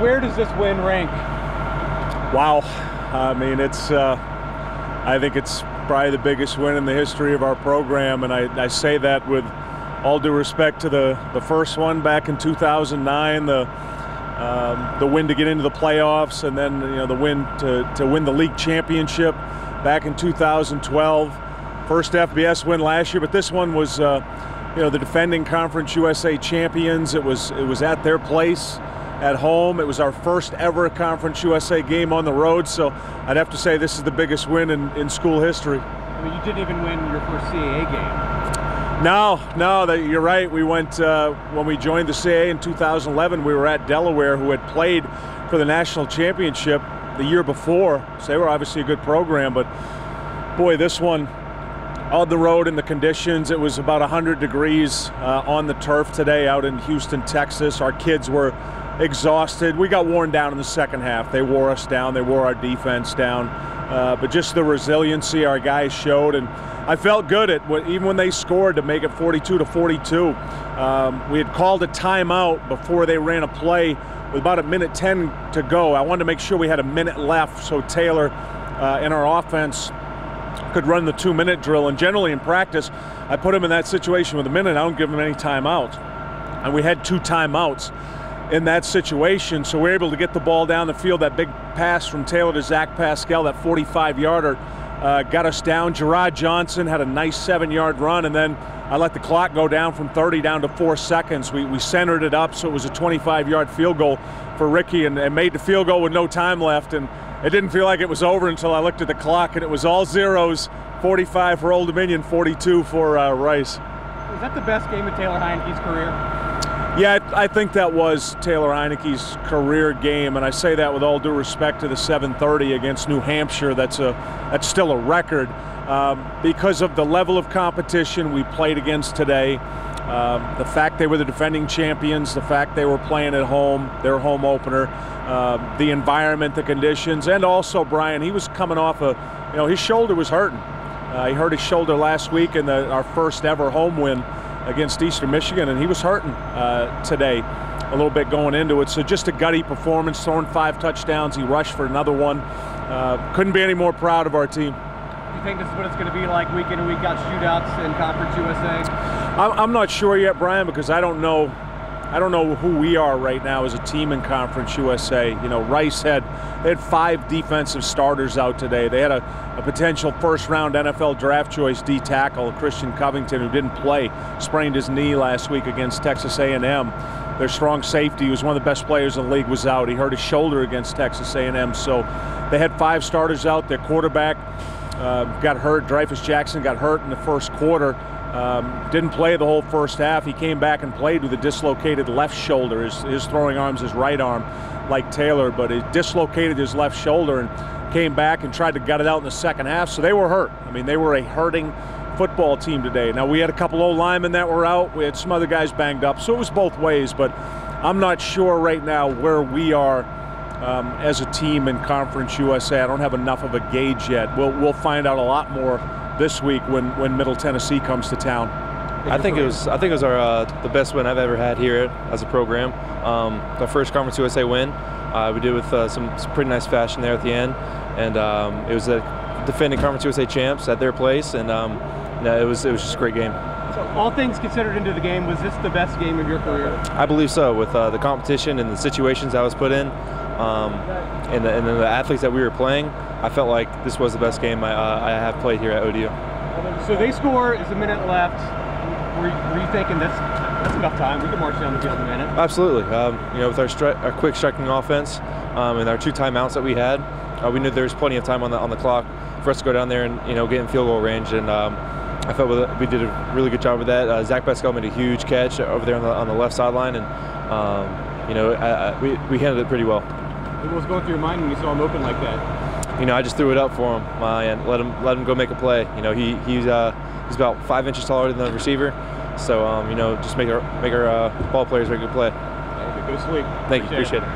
Where does this win rank? Wow. I mean, I think it's probably the biggest win in the history of our program, and I say that with all due respect to the first one back in 2009, the win to get into the playoffs, and then the win to win the league championship back in 2012. First FBS win last year, but this one was the defending Conference USA champions. It was at their place at home. It was our first ever Conference USA game on the road, so I'd have to say this is the biggest win in school history. I mean, you didn't even win your first CAA game. No, you're right. We went, when we joined the CAA in 2011, we were at Delaware, who had played for the national championship the year before, so they were obviously a good program, but boy, this one, on the road in the conditions, it was about 100 degrees on the turf today out in Houston, Texas. Our kids were exhausted. We got worn down in the second half. They wore us down. They wore our defense down. But just the resiliency our guys showed, and I felt good even when they scored to make it 42-42. We had called a timeout before they ran a play with about 1:10 to go. I wanted to make sure we had a minute left so Taylor in our offense could run the 2-minute drill, and generally in practice I put him in that situation with a minute. I don't give him any timeouts, and we had 2 timeouts in that situation, so we were able to get the ball down the field. That big pass from Taylor to Zach Pascal, that 45-yarder, got us down. Gerard Johnson had a nice 7-yard run, and then I let the clock go down from 30 down to 4 seconds. We centered it up, so it was a 25-yard field goal for Ricky, and made the field goal with no time left, and it didn't feel like it was over until I looked at the clock, and it was all zeros. 45 for Old Dominion, 42 for Rice. Was that the best game of Taylor Heinicke's career? Yeah, I think that was Taylor Heinicke's career game, and I say that with all due respect to the 7:30 against New Hampshire. That's still a record because of the level of competition we played against today. The fact they were the defending champions, the fact they were playing at home, their home opener, the environment, the conditions, and also Brian, he was coming off his shoulder was hurting. He hurt his shoulder last week in our first ever home win against Eastern Michigan, and he was hurting today a little bit going into it. So just a gutty performance, throwing 5 touchdowns. He rushed for another one. Couldn't be any more proud of our team. Do you think this is what it's going to be like week in and week out, shootouts in Conference USA? I'm not sure yet, Brian, because I don't know who we are right now as a team in Conference USA. Rice they had 5 defensive starters out today. They had a potential first-round NFL draft choice D tackle, Christian Covington, who didn't play, sprained his knee last week against Texas A&M. Their strong safety, who was one of the best players in the league, was out. He hurt his shoulder against Texas A&M. So they had 5 starters out. Their quarterback got hurt. Dreyfus Jackson got hurt in the first quarter. Didn't play the whole first half. He came back and played with a dislocated left shoulder. His throwing arm's his right arm, like Taylor, but he dislocated his left shoulder and came back and tried to gut it out in the second half. So they were hurt. I mean, they were a hurting football team today. Now, we had a couple old linemen that were out. We had some other guys banged up. So it was both ways, but I'm not sure right now where we are as a team in Conference USA. I don't have enough of a gauge yet. We'll find out a lot more this week when Middle Tennessee comes to town. I think it was our the best win I've ever had here as a program. The first Conference USA win. We did with some pretty nice fashion there at the end, and it was a defending Conference USA champs at their place, and it was just a great game. So all things considered into the game, was this the best game of your career? I believe so, with the competition and the situations I was put in, and the athletes that we were playing. I felt like this was the best game I have played here at ODU. So they score, there's a minute left. Were you thinking that's enough time? We can march down the field in a minute. Absolutely. With our quick striking offense and our 2 timeouts that we had, we knew there was plenty of time on the clock for us to go down there and get in field goal range. And I felt we did a really good job with that. Zach Pascal made a huge catch over there on the left sideline, and we handled it pretty well. What was going through your mind when you saw him open like that? I just threw it up for him and let him go make a play. He's about 5 inches taller than the receiver, so just make our ball players make a good play. Go to sleep. Thank you. Appreciate it.